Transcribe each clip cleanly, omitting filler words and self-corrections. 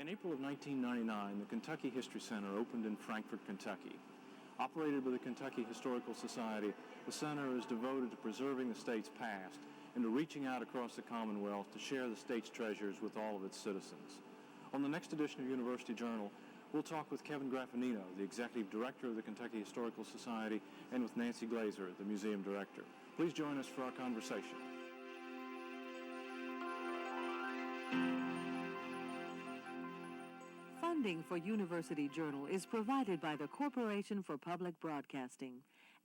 In April of 1999, the Kentucky History Center opened in Frankfort, Kentucky. Operated by the Kentucky Historical Society, the center is devoted to preserving the state's past and to reaching out across the Commonwealth to share the state's treasures with all of its citizens. On the next edition of University Journal, we'll talk with Kevin Graffinino, the Executive Director of the Kentucky Historical Society, and with Nancy Glazer, the Museum Director. Please join us for our conversation. Funding for University Journal is provided by the Corporation for Public Broadcasting.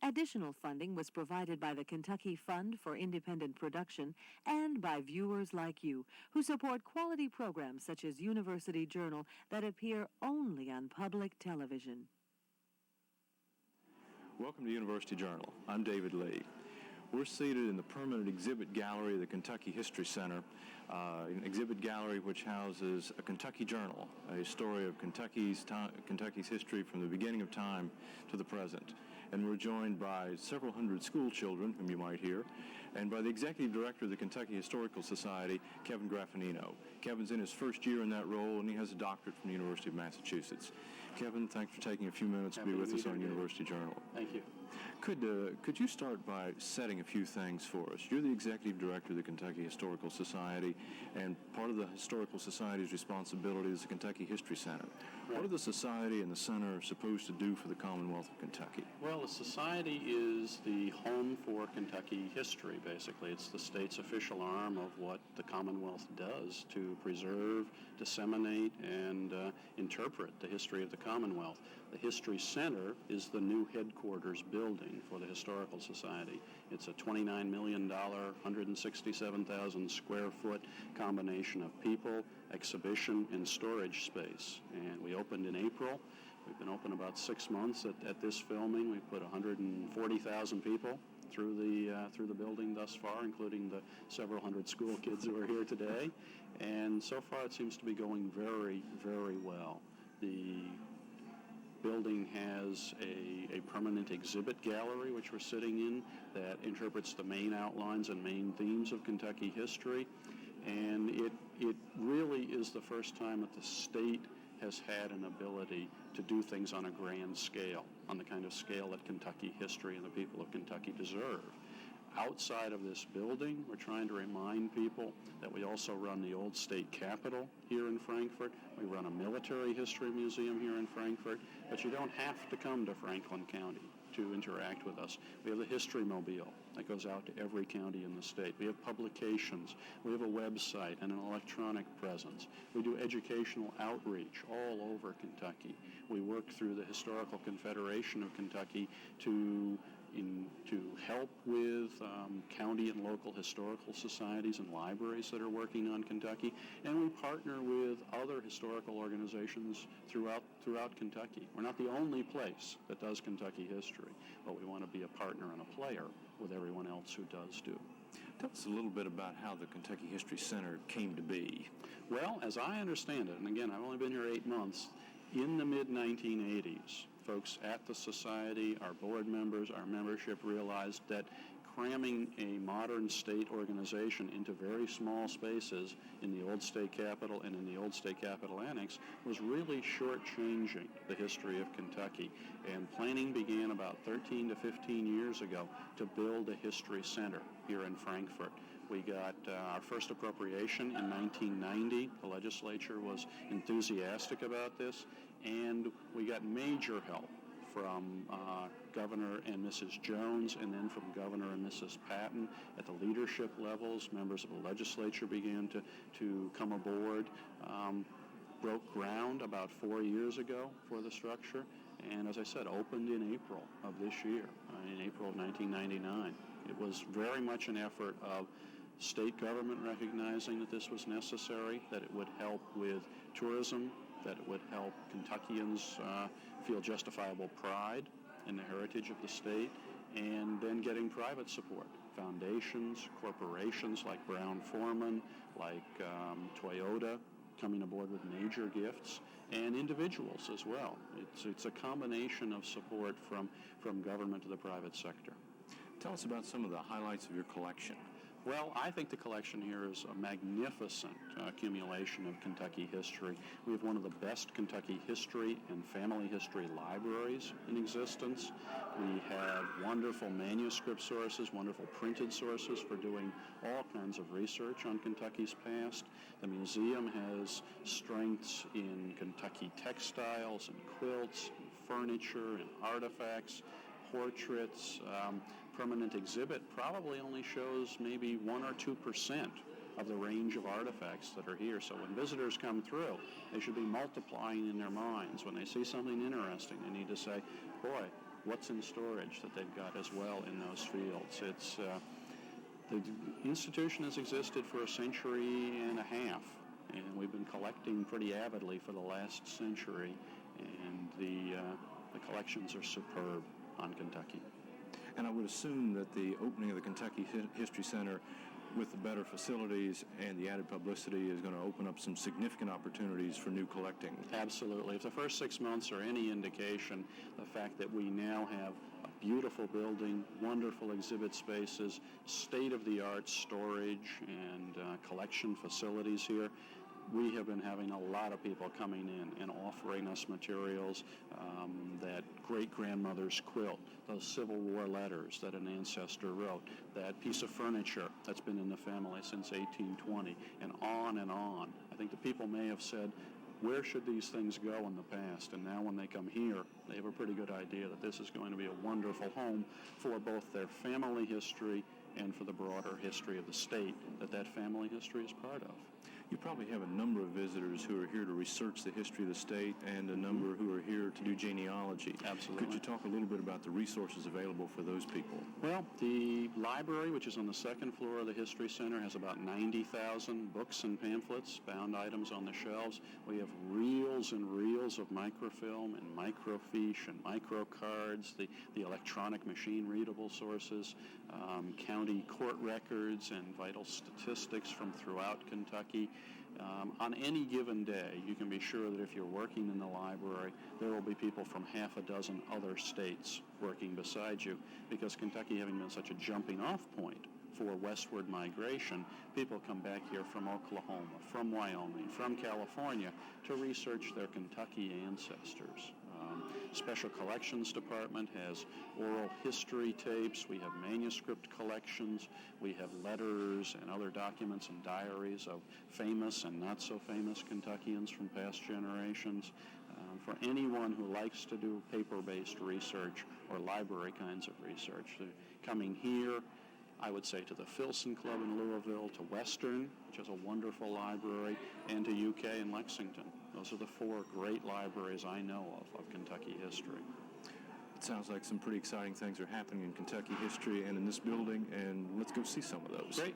Additional funding was provided by the Kentucky Fund for Independent Production and by viewers like you who support quality programs such as University Journal that appear only on public television. Welcome to University Journal. I'm David Lee. We're seated in the permanent exhibit gallery of the Kentucky History Center, an exhibit gallery which houses a Kentucky Journal, a story of Kentucky's history from the beginning of time to the present. And we're joined by several hundred school children, whom you might hear, and by the Executive Director of the Kentucky Historical Society, Kevin Graffinino. Kevin's in his first year in that role, and he has a doctorate from the University of Massachusetts. Kevin, thanks for taking a few minutes to be with us on University Journal. Thank you. Could you start by setting a few things for us? You're the Executive Director of the Kentucky Historical Society, and part of the Historical Society's responsibility is the Kentucky History Center. Right. What are the Society and the Center supposed to do for the Commonwealth of Kentucky? Well, the Society is the home for Kentucky history, basically. It's the state's official arm of what the Commonwealth does to preserve, disseminate, and interpret the history of the Commonwealth. The History Center is the new headquarters building for the Historical Society. It's a $29 million, 167,000 square foot combination of people, exhibition, and storage space. And we opened in April. We've been open about 6 months at this filming. We've put 140,000 people through the building thus far, including the several hundred school kids who are here today. And so far it seems to be going very, very well. The building has a permanent exhibit gallery, which we're sitting in, that interprets the main outlines and main themes of Kentucky history. And it really is the first time that the state has had an ability to do things on a grand scale, on the kind of scale that Kentucky history and the people of Kentucky deserve. Outside of this building, we're trying to remind people that we also run the old state capitol here in Frankfort. We run a military history museum here in Frankfort, but you don't have to come to Franklin County to interact with us. We have the History Mobile that goes out to every county in the state. We have publications. We have a website and an electronic presence. We do educational outreach all over Kentucky. We work through the Historical Confederation of Kentucky to help with county and local historical societies and libraries that are working on Kentucky, and we partner with other historical organizations throughout Kentucky. We're not the only place that does Kentucky history, but we want to be a partner and a player with everyone else who does do. Tell us a little bit about how the Kentucky History Center came to be. Well, as I understand it, and again, I've only been here 8 months, in the mid-1980s, folks at the Society, our board members, our membership realized that cramming a modern state organization into very small spaces in the old state capitol and in the old state capitol annex was really shortchanging the history of Kentucky. And planning began about 13 to 15 years ago to build a history center here in Frankfort. We got our first appropriation in 1990. The legislature was enthusiastic about this, and we got major help from Governor and Mrs. Jones, and then from Governor and Mrs. Patton at the leadership levels. Members of the legislature began to come aboard. Broke ground about 4 years ago for the structure, and as I said, opened in April of this year, in April of 1999. It was very much an effort of state government recognizing that this was necessary, that it would help with tourism, that it would help Kentuckians feel justifiable pride in the heritage of the state, and then getting private support. Foundations, corporations like Brown-Forman, like Toyota, coming aboard with major gifts, and individuals as well. It's a combination of support from government to the private sector. Tell us about some of the highlights of your collection. Well, I think the collection here is a magnificent accumulation of Kentucky history. We have one of the best Kentucky history and family history libraries in existence. We have wonderful manuscript sources, wonderful printed sources for doing all kinds of research on Kentucky's past. The museum has strengths in Kentucky textiles and quilts, and furniture and artifacts, portraits. Permanent exhibit probably only shows maybe 1 or 2% of the range of artifacts that are here. So when visitors come through, they should be multiplying in their minds. When they see something interesting, they need to say, boy, what's in storage that they've got as well in those fields? It's the institution has existed for a century and a half, and we've been collecting pretty avidly for the last century, and the collections are superb on Kentucky. And I would assume that the opening of the Kentucky History Center with the better facilities and the added publicity is going to open up some significant opportunities for new collecting. Absolutely. If the first 6 months are any indication, the fact that we now have a beautiful building, wonderful exhibit spaces, state-of-the-art storage and collection facilities here, we have been having a lot of people coming in and offering us materials, that great-grandmother's quilt, those Civil War letters that an ancestor wrote, that piece of furniture that's been in the family since 1820, and on and on. I think the people may have said, where should these things go in the past? And now when they come here, they have a pretty good idea that this is going to be a wonderful home for both their family history and for the broader history of the state that family history is part of. You probably have a number of visitors who are here to research the history of the state and a number who are here to do genealogy. Absolutely. Could you talk a little bit about the resources available for those people? Well, the library, which is on the second floor of the History Center, has about 90,000 books and pamphlets, bound items on the shelves. We have reels and reels of microfilm and microfiche and microcards, the electronic machine-readable sources, county court records and vital statistics from throughout Kentucky. On any given day, you can be sure that if you're working in the library, there will be people from half a dozen other states working beside you, because Kentucky having been such a jumping-off point for westward migration, people come back here from Oklahoma, from Wyoming, from California to research their Kentucky ancestors. Special Collections Department has oral history tapes. We have manuscript collections. We have letters and other documents and diaries of famous and not so famous Kentuckians from past generations. For anyone who likes to do paper-based research or library kinds of research, coming here, I would say to the Filson Club in Louisville, to Western, which is a wonderful library, and to UK and Lexington. Those are the 4 great libraries I know of Kentucky history. It sounds like some pretty exciting things are happening in Kentucky history and in this building, and let's go see some of those. Great.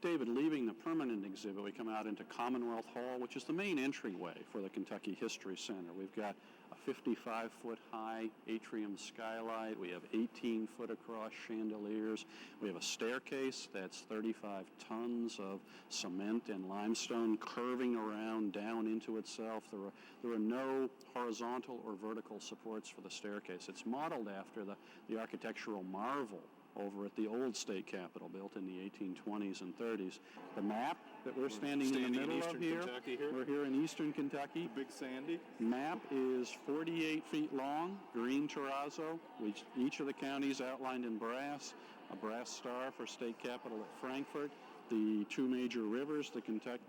David, leaving the permanent exhibit, we come out into Commonwealth Hall, which is the main entryway for the Kentucky History Center. We've got a 55-foot high atrium skylight. We have 18-foot across chandeliers. We have a staircase that's 35 tons of cement and limestone curving around down into itself. There are no horizontal or vertical supports for the staircase. It's modeled after the architectural marvel over at the old state capitol, built in the 1820s and 30s. The map that we're standing in the middle of here, we're here in eastern Kentucky. Big Sandy. Map is 48 feet long, green terrazzo, which each of the counties outlined in brass, a brass star for state capital at Frankfort. The 2 major rivers, the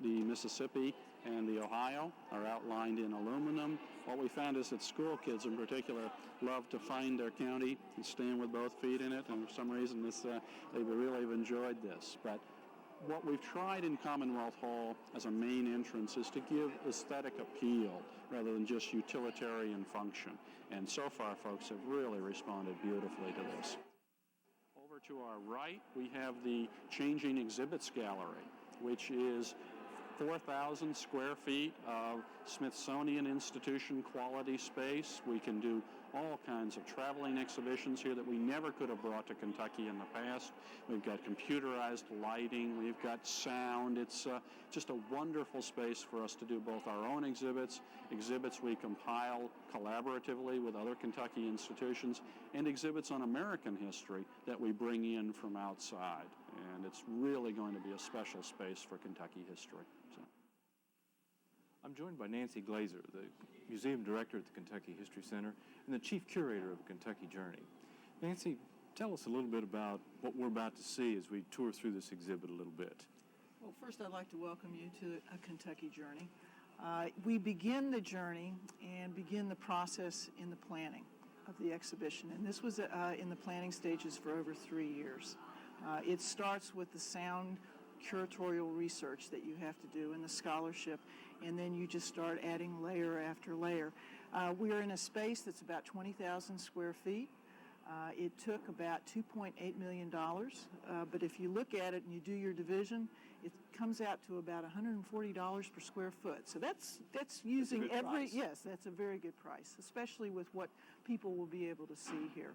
Mississippi and the Ohio, are outlined in aluminum. What we found is that school kids in particular love to find their county and stand with both feet in it, and for some reason they really have enjoyed this. But what we've tried in Commonwealth Hall as a main entrance is to give aesthetic appeal rather than just utilitarian function. And so far, folks have really responded beautifully to this. To our right, we have the Changing Exhibits Gallery, which is 4,000 square feet of Smithsonian Institution quality space. We can do all kinds of traveling exhibitions here that we never could have brought to Kentucky in the past. We've got computerized lighting, we've got sound. It's just a wonderful space for us to do both our own exhibits we compile collaboratively with other Kentucky institutions, and exhibits on American history that we bring in from outside. And it's really going to be a special space for Kentucky history. So. I'm joined by Nancy Glazer, the Museum Director at the Kentucky History Center and the Chief Curator of Kentucky Journey. Nancy, tell us a little bit about what we're about to see as we tour through this exhibit a little bit. Well, first I'd like to welcome you to a Kentucky Journey. We begin the journey and begin the process in the planning of the exhibition, and this was in the planning stages for over 3 years. It starts with the sound curatorial research that you have to do and the scholarship, and then you just start adding layer after layer. We're in a space that's about 20,000 square feet. It took about $2.8 million, but if you look at it and you do your division, it comes out to about $140 per square foot. So that's using every, yes, that's a very good price, especially with what people will be able to see here.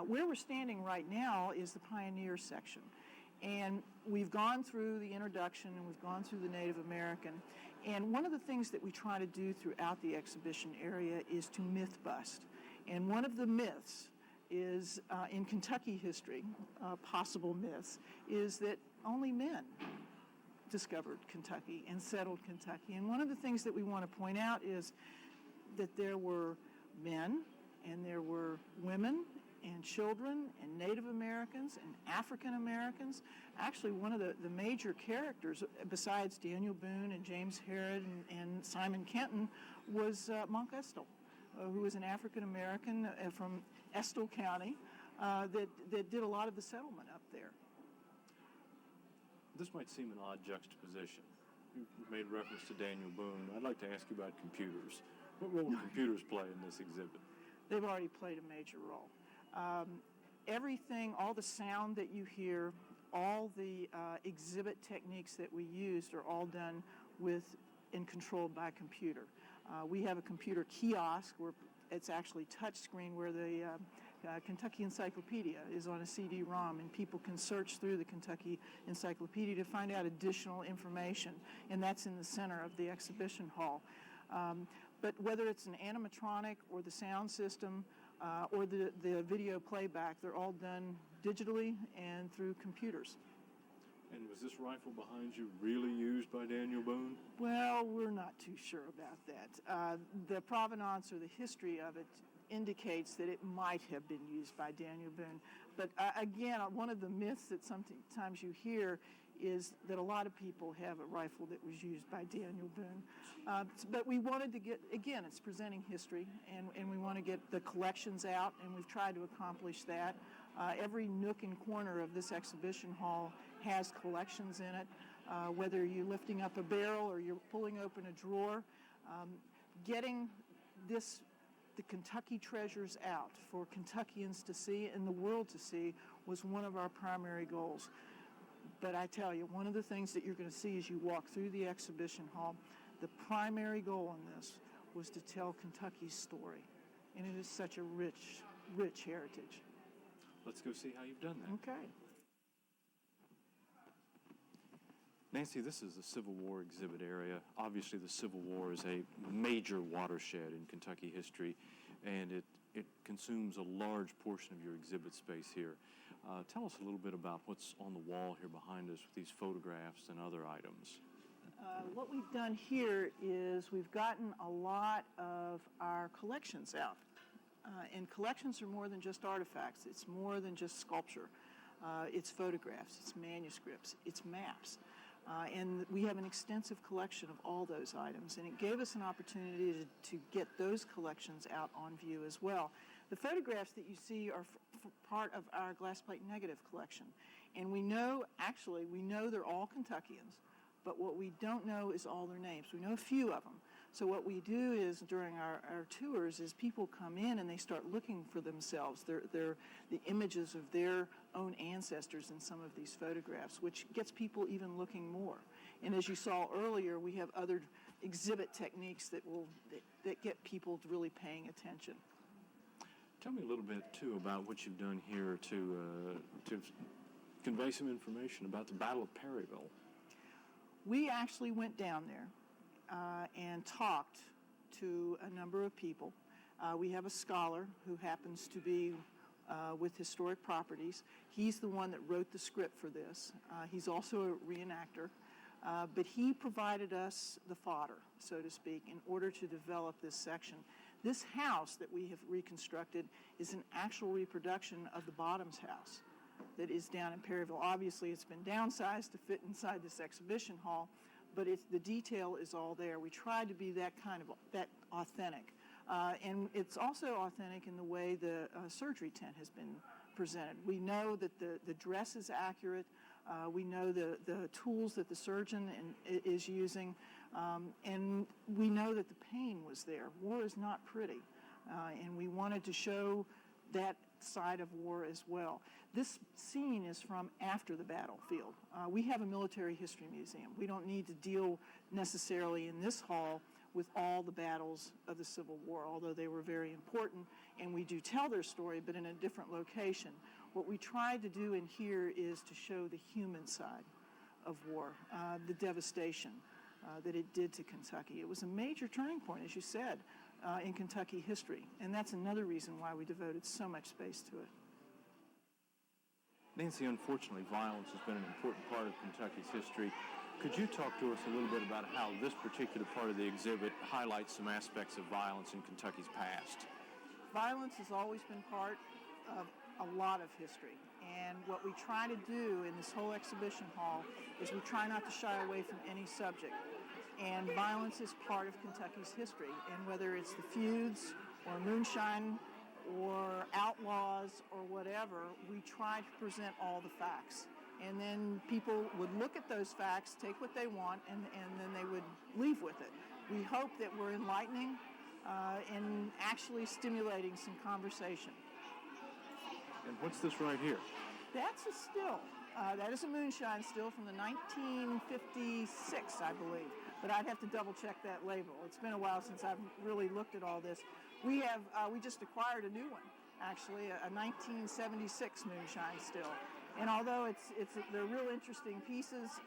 Where we're standing right now is the Pioneer section. And we've gone through the introduction and we've gone through the Native American. And one of the things that we try to do throughout the exhibition area is to myth bust. And one of the myths is, in Kentucky history, possible myths, is that only men discovered Kentucky and settled Kentucky. And one of the things that we want to point out is that there were men and there were women and children and Native Americans and African Americans. Actually, one of the major characters, besides Daniel Boone and James Harrod and Simon Kenton, was Monk Estill, who was an African American from Estill County that did a lot of the settlement up there. This might seem an odd juxtaposition. You made reference to Daniel Boone. I'd like to ask you about computers. What role do computers play in this exhibit? They've already played a major role. Everything, all the sound that you hear, all the exhibit techniques that we used are all done with and controlled by computer. We have a computer kiosk where it's actually touchscreen, where the Kentucky Encyclopedia is on a CD-ROM, and people can search through the Kentucky Encyclopedia to find out additional information, and that's in the center of the exhibition hall. But whether it's an animatronic or the sound system or the video playback, they're all done digitally and through computers. And was this rifle behind you really used by Daniel Boone? Well, we're not too sure about that. The provenance or the history of it indicates that it might have been used by Daniel Boone. But again, one of the myths that sometimes you hear is that a lot of people have a rifle that was used by Daniel Boone. But we wanted to get, again, it's presenting history, and we want to get the collections out, and we've tried to accomplish that. Every nook and corner of this exhibition hall has collections in it, whether you're lifting up a barrel or you're pulling open a drawer. Getting the Kentucky treasures out for Kentuckians to see and the world to see was one of our primary goals. But I tell you, one of the things that you're going to see as you walk through the exhibition hall, the primary goal in this was to tell Kentucky's story. And it is such a rich, rich heritage. Let's go see how you've done that. Okay. Nancy, this is the Civil War exhibit area. Obviously, the Civil War is a major watershed in Kentucky history, and it consumes a large portion of your exhibit space here. Tell us a little bit about what's on the wall here behind us with these photographs and other items. What we've done here is we've gotten a lot of our collections out. And collections are more than just artifacts. It's more than just sculpture. It's photographs, it's manuscripts, it's maps. And we have an extensive collection of all those items, and it gave us an opportunity to get those collections out on view as well. The photographs that you see are part of our glass plate negative collection, and we know they're all Kentuckians, but what we don't know is all their names. We know a few of them. So what we do is during our tours is people come in and they start looking for themselves, the images of their own ancestors in some of these photographs, which gets people even looking more. And as you saw earlier, we have other exhibit techniques that get people really paying attention. Tell me a little bit, too, about what you've done here to convey some information about the Battle of Perryville. We actually went down there and talked to a number of people. We have a scholar who happens to be with Historic Properties. He's the one that wrote the script for this. He's also a reenactor. But he provided us the fodder, so to speak, in order to develop this section. This house that we have reconstructed is an actual reproduction of the Bottoms house that is down in Perryville. Obviously, it's been downsized to fit inside this exhibition hall, but the detail is all there. We tried to be that authentic. And it's also authentic in the way the surgery tent has been presented. We know that the dress is accurate. We know the tools that the surgeon is using, and we know that the pain was there. War is not pretty, and we wanted to show that side of war as well. This scene is from after the battlefield. We have a military history museum. We don't need to deal necessarily in this hall with all the battles of the Civil War, although they were very important, and we do tell their story, but in a different location. What we tried to do in here is to show the human side of war, the devastation that it did to Kentucky. It was a major turning point, as you said, in Kentucky history, and that's another reason why we devoted so much space to it. Nancy, unfortunately, violence has been an important part of Kentucky's history. Could you talk to us a little bit about how this particular part of the exhibit highlights some aspects of violence in Kentucky's past? Violence has always been part of a lot of history, and what we try to do in this whole exhibition hall is we try not to shy away from any subject, and violence is part of Kentucky's history, and whether it's the feuds or moonshine or outlaws or whatever, we try to present all the facts. And then people would look at those facts, take what they want, and then they would leave with it. We hope that we're enlightening and actually stimulating some conversation. And what's this right here? That's a still. That is a moonshine still from the 1956, I believe. But I'd have to double check that label. It's been a while since I've really looked at all this. We just acquired a new one, actually, a 1976 moonshine still. And although they're real interesting pieces,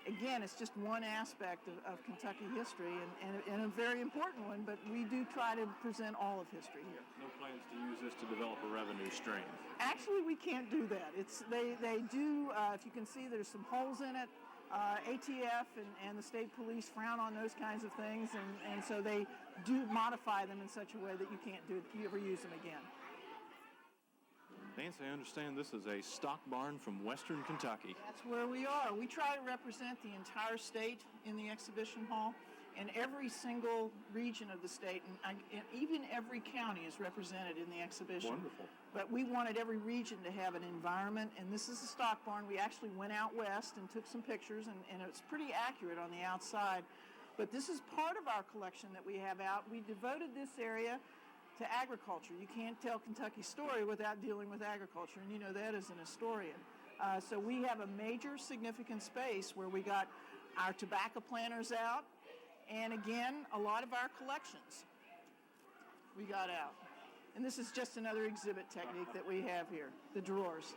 again, it's just one aspect of Kentucky history and a very important one, but we do try to present all of history here. No plans to use this to develop a revenue stream? Actually, we can't do that. They do, if you can see, there's some holes in it. ATF and the state police frown on those kinds of things, and so they do modify them in such a way that you can't ever use them again. Nancy, I understand this is a stock barn from Western Kentucky. That's where we are. We try to represent the entire state in the exhibition hall, and every single region of the state, and even every county is represented in the exhibition. Wonderful. But we wanted every region to have an environment, and this is a stock barn. We actually went out west and took some pictures, and it's pretty accurate on the outside. But this is part of our collection that we have out. We devoted this area to agriculture. You can't tell Kentucky's story without dealing with agriculture, and you know that as an historian. So we have a major significant space where we got our tobacco planters out, and again, a lot of our collections we got out. And this is just another exhibit technique that we have here, the drawers.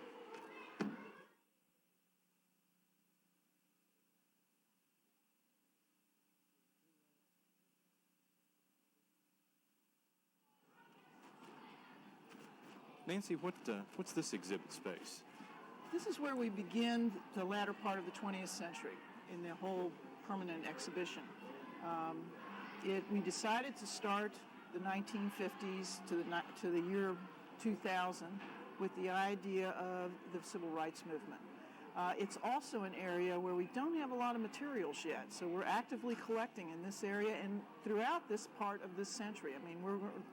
Nancy, what's this exhibit space? This is where we begin the latter part of the 20th century in the whole permanent exhibition. We decided to start the 1950s to the year 2000 with the idea of the civil rights movement. It's also an area where we don't have a lot of materials yet, so we're actively collecting in this area and throughout this part of this century. I mean,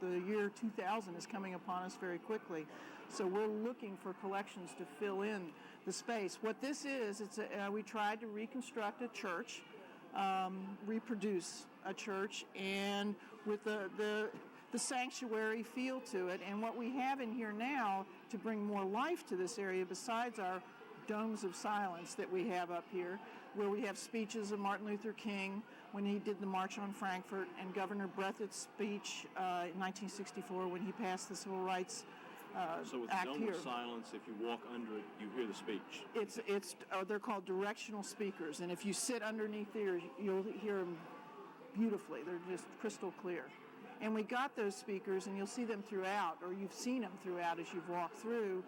the year 2000 is coming upon us very quickly, so we're looking for collections to fill in the space. What this is, we tried to reconstruct a church, reproduce a church, and with the sanctuary feel to it. And what we have in here now to bring more life to this area, besides our domes of silence that we have up here, where we have speeches of Martin Luther King when he did the March on Frankfort, and Governor Breathitt's speech in 1964 when he passed the Civil Rights So with Act no here. silence, if you walk under it, you hear the speech. They're called directional speakers, and if you sit underneath there, you'll hear them beautifully. They're just crystal clear. And we got those speakers, and you'll see them throughout, or you've seen them throughout as you've walked through,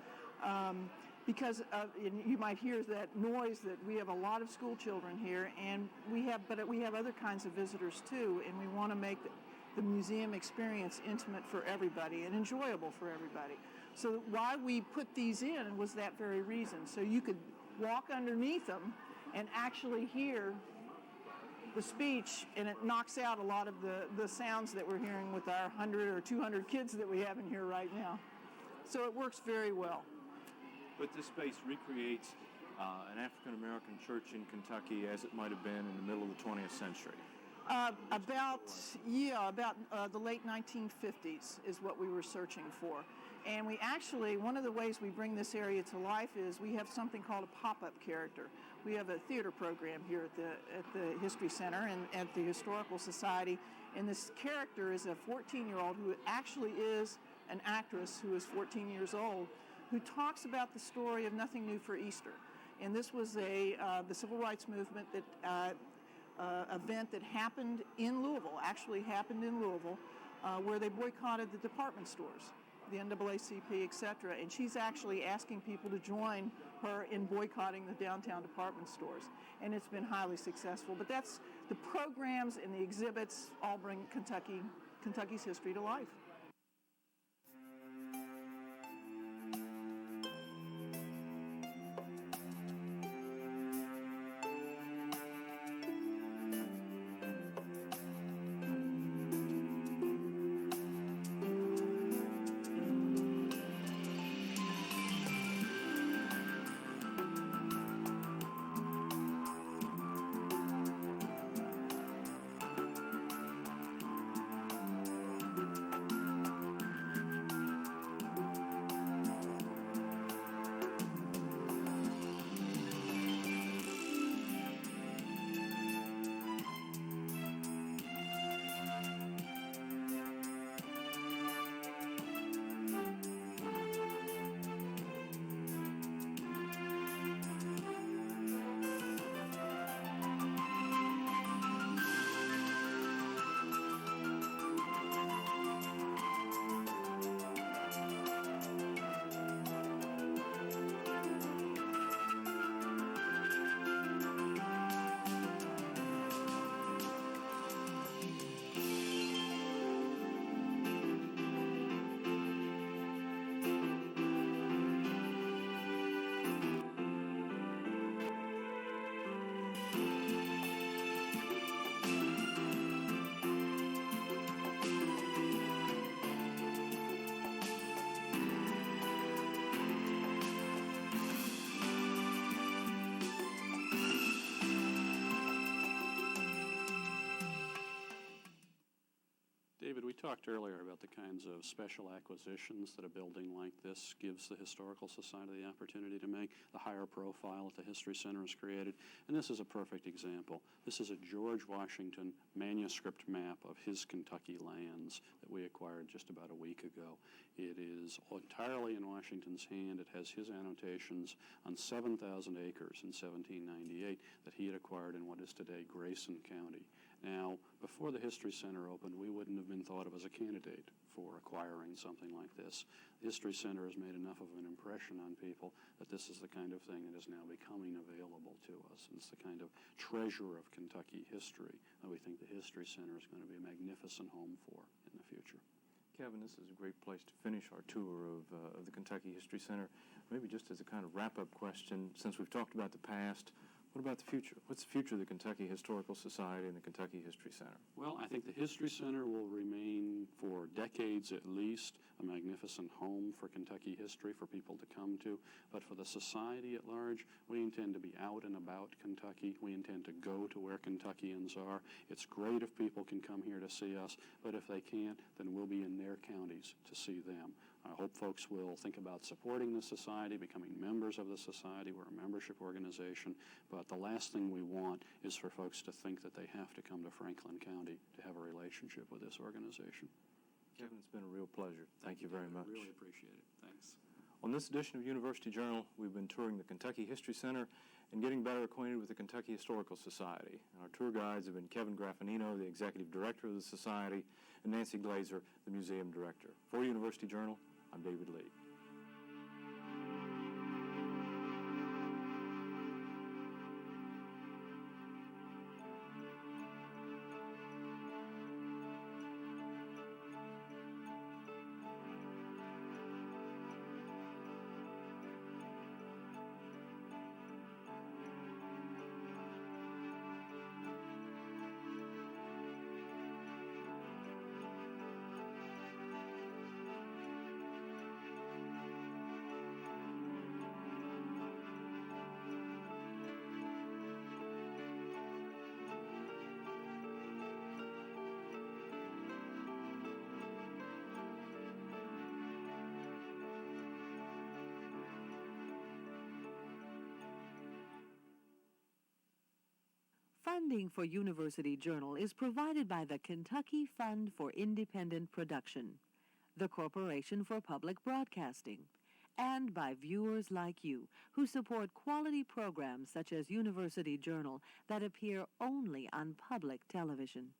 because and you might hear that noise that we have a lot of school children here, and we have other kinds of visitors too, and we want to make the museum experience intimate for everybody and enjoyable for everybody. So why we put these in was that very reason, so you could walk underneath them and actually hear the speech, and it knocks out a lot of the sounds that we're hearing with our 100 or 200 kids that we have in here right now. So it works very well. But this space recreates an African-American church in Kentucky as it might have been in the middle of the 20th century. About the late 1950s is what we were searching for. And we actually, one of the ways we bring this area to life is we have something called a pop-up character. We have a theater program here at the History Center and at the Historical Society. And this character is a 14-year-old who actually is an actress who is 14 years old, who talks about the story of Nothing New for Easter. And this was the civil rights movement that event that happened in Louisville, where they boycotted the department stores, the NAACP, etc. And she's actually asking people to join her in boycotting the downtown department stores. And it's been highly successful. But that's the programs and the exhibits all bring Kentucky's history to life. David, we talked earlier about the kinds of special acquisitions that a building like this gives the Historical Society the opportunity to make, the higher profile that the History Center has created, and this is a perfect example. This is a George Washington manuscript map of his Kentucky lands that we acquired just about a week ago. It is entirely in Washington's hand. It has his annotations on 7,000 acres in 1798 that he had acquired in what is today Grayson County. Now, before the History Center opened, we wouldn't have been thought of as a candidate for acquiring something like this. The History Center has made enough of an impression on people that this is the kind of thing that is now becoming available to us. It's the kind of treasure of Kentucky history that we think the History Center is going to be a magnificent home for in the future. Kevin, this is a great place to finish our tour of the Kentucky History Center. Maybe just as a kind of wrap-up question, since we've talked about the past, what about the future? What's the future of the Kentucky Historical Society and the Kentucky History Center? Well, I think the History Center will remain for decades at least a magnificent home for Kentucky history for people to come to. But for the society at large, we intend to be out and about Kentucky. We intend to go to where Kentuckians are. It's great if people can come here to see us, but if they can't, then we'll be in their counties to see them. I hope folks will think about supporting the society, becoming members of the society. We're a membership organization, but the last thing we want is for folks to think that they have to come to Franklin County to have a relationship with this organization. Kevin, it's been a real pleasure. Thank you very much. I really appreciate it. Thanks. On this edition of University Journal, we've been touring the Kentucky History Center and getting better acquainted with the Kentucky Historical Society. Our tour guides have been Kevin Graffinino, the Executive Director of the Society, and Nancy Glazer, the Museum Director. For University Journal, I'm David Lee. Funding for University Journal is provided by the Kentucky Fund for Independent Production, the Corporation for Public Broadcasting, and by viewers like you who support quality programs such as University Journal that appear only on public television.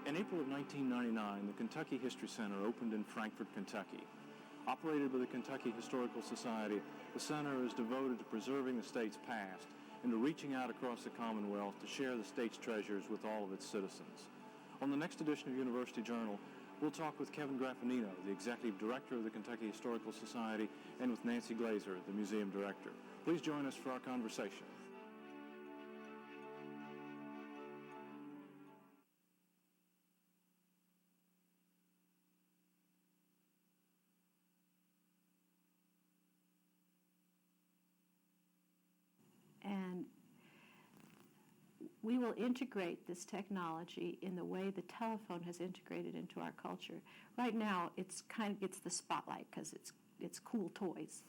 In April of 1999, the Kentucky History Center opened in Frankfort, Kentucky. Operated by the Kentucky Historical Society, the center is devoted to preserving the state's past and to reaching out across the Commonwealth to share the state's treasures with all of its citizens. On the next edition of University Journal, we'll talk with Kevin Graffinino, the Executive Director of the Kentucky Historical Society, and with Nancy Glazer, the Museum Director. Please join us for our conversation. And we will integrate this technology in the way the telephone has integrated into our culture. Right now, it's kind of gets the spotlight because it's cool toys,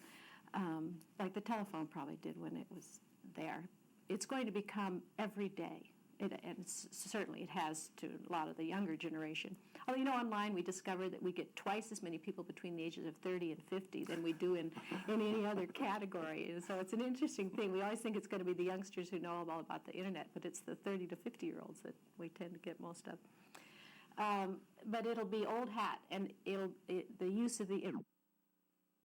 like the telephone probably did when it was there. It's going to become everyday, and certainly it has to a lot of the younger generation. Although, online we discovered that we get twice as many people between the ages of 30 and 50 than we do in any other category. And so it's an interesting thing. We always think it's going to be the youngsters who know all about the internet, but it's the 30 to 50-year-olds that we tend to get most of. But it'll be old hat, and the use of the